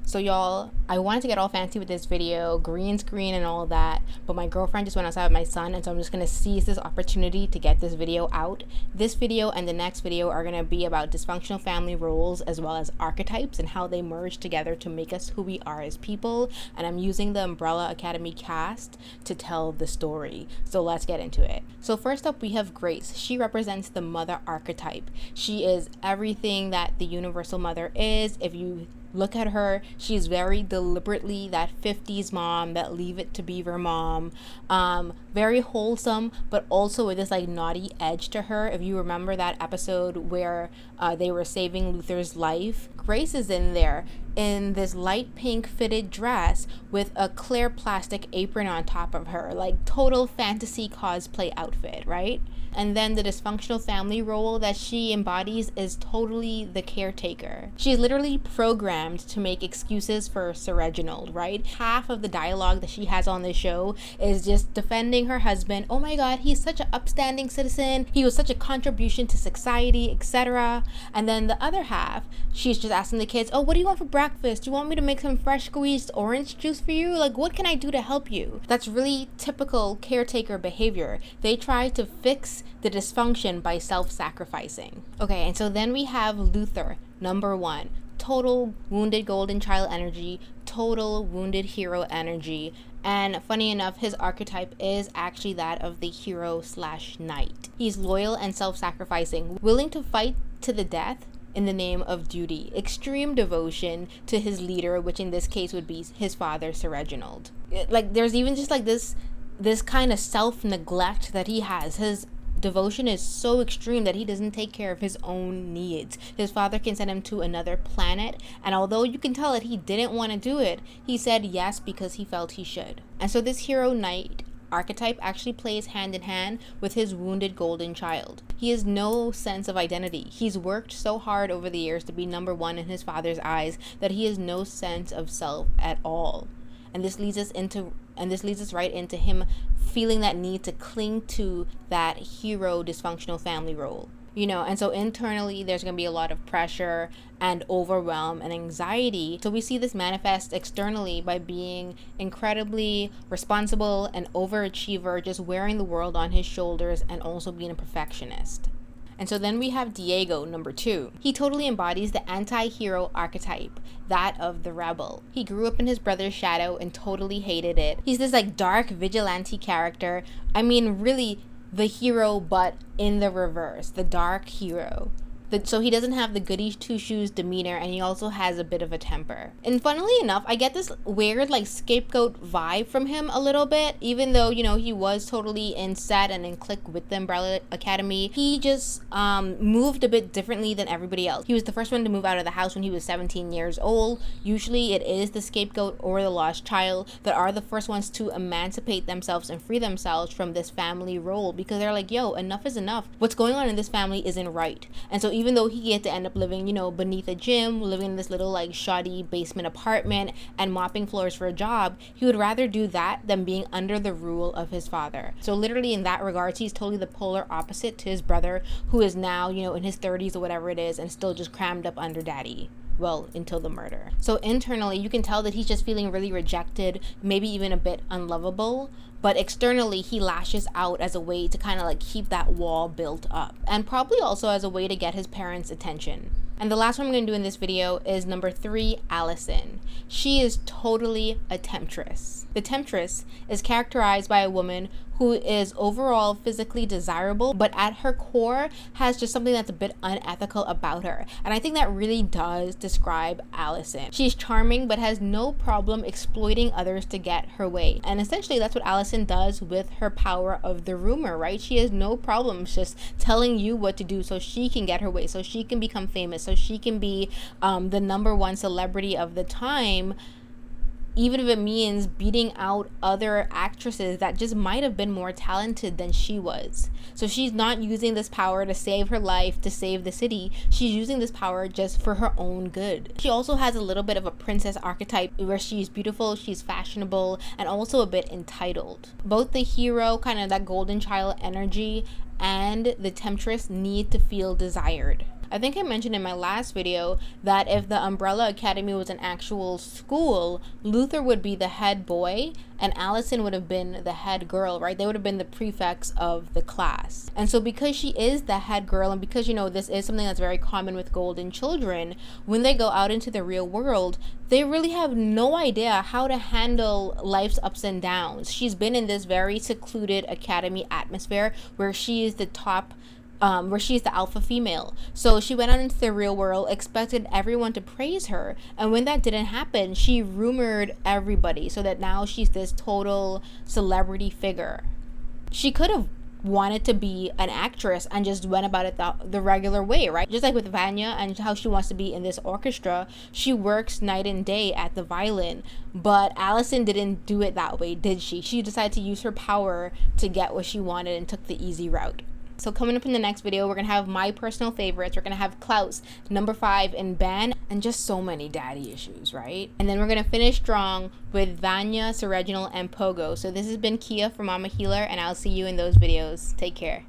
So y'all, I wanted to get all fancy with this video, green screen and all that, but my girlfriend just went outside with my son, and so I'm just gonna seize this opportunity to get this video out. This video and the next video are gonna be about dysfunctional family roles as well as archetypes and how they merge together to make us who we are as people, and I'm using the Umbrella Academy cast to tell the story. So let's get into it. So first up we have Grace. She represents the mother archetype. She is everything that the universal mother is. If you look at her, she's very deliberately that 50s mom, that Leave It to Beaver mom, very wholesome, but also with this like naughty edge to her. If you remember that episode where they were saving Luther's life, Grace is in there in this light pink fitted dress with a clear plastic apron on top of her, like total fantasy cosplay outfit, right? And then the dysfunctional family role that she embodies is totally the caretaker. She's literally programmed to make excuses for Sir Reginald, right? Half of the dialogue that she has on this show is just defending her husband. Oh my god, he's such an upstanding citizen. He was such a contribution to society, etc. And then the other half, she's just asking the kids, oh, what do you want for breakfast? Do you want me to make some fresh squeezed orange juice for you? Like, what can I do to help you? That's really typical caretaker behavior. They try to fix the dysfunction by self-sacrificing. Okay, and so then we have Luther, number 1. Total wounded golden child energy, total wounded hero energy, and funny enough, his archetype is actually that of the hero/knight. He's loyal and self-sacrificing, willing to fight to the death in the name of duty, extreme devotion to his leader, which in this case would be his father, Sir Reginald. Like, there's even just like this kind of self-neglect that he has. His devotion is so extreme that he doesn't take care of his own needs. His father can send him to another planet, and although you can tell that he didn't want to do it, he said yes because he felt he should. And so this hero knight archetype actually plays hand in hand with his wounded golden child. He has no sense of identity. He's worked so hard over the years to be number 1 in his father's eyes that he has no sense of self at all. And this leads us right into him feeling that need to cling to that hero dysfunctional family role. You know, and so internally there's going to be a lot of pressure and overwhelm and anxiety. So we see this manifest externally by being incredibly responsible and overachiever, just wearing the world on his shoulders and also being a perfectionist. And so then we have Diego, number 2. He totally embodies the anti-hero archetype, that of the rebel. He grew up in his brother's shadow and totally hated it. He's this like dark vigilante character. I mean, really the hero, but in the reverse, the dark hero. So he doesn't have the goody two-shoes demeanor, and he also has a bit of a temper. And funnily enough, I get this weird like scapegoat vibe from him a little bit, even though, you know, he was totally in set and in click with the Umbrella Academy. He just moved a bit differently than everybody else. He was the first one to move out of the house when he was 17 years old. Usually it is the scapegoat or the lost child that are the first ones to emancipate themselves and free themselves from this family role, because they're like, yo, enough is enough. What's going on in this family isn't right. And so even though he had to end up living, you know, beneath a gym, living in this little like shoddy basement apartment and mopping floors for a job, he would rather do that than being under the rule of his father. So literally in that regards, he's totally the polar opposite to his brother, who is now, you know, in his 30s or whatever it is and still just crammed up under daddy. Well, until the murder. So internally, you can tell that he's just feeling really rejected, maybe even a bit unlovable, but externally, he lashes out as a way to kind of like keep that wall built up, and probably also as a way to get his parents' attention. And the last one I'm going to do in this video is number 3, Alison. She is totally a temptress. The temptress is characterized by a woman who is overall physically desirable, but at her core has just something that's a bit unethical about her. And I think that really does describe Alison. She's charming, but has no problem exploiting others to get her way. And essentially that's what Alison does with her power of the rumor, right? She has no problems just telling you what to do so she can get her way, so she can become famous, so she can be the number 1 celebrity of the time, even if it means beating out other actresses that just might have been more talented than she was. So she's not using this power to save her life, to save the city. She's using this power just for her own good. She also has a little bit of a princess archetype where she's beautiful, she's fashionable, and also a bit entitled. Both the hero, kind of that golden child energy, and the temptress need to feel desired. I think I mentioned in my last video that if the Umbrella Academy was an actual school, Luther would be the head boy and Alison would have been the head girl, right? They would have been the prefects of the class. And so because she is the head girl, and because, you know, this is something that's very common with golden children, when they go out into the real world, they really have no idea how to handle life's ups and downs. She's been in this very secluded academy atmosphere where she is the top where she's the alpha female. So she went out into the real world, expected everyone to praise her. And when that didn't happen, she rumored everybody so that now she's this total celebrity figure. She could have wanted to be an actress and just went about it the regular way, right? Just like with Vanya and how she wants to be in this orchestra, she works night and day at the violin. But Alison didn't do it that way, did she? She decided to use her power to get what she wanted and took the easy route. So coming up in the next video, we're going to have my personal favorites. We're going to have Klaus, number 5 in band, and just so many daddy issues, right? And then we're going to finish strong with Vanya, Sir Reginald, and Pogo. So this has been Kia from Mama Healer, and I'll see you in those videos. Take care.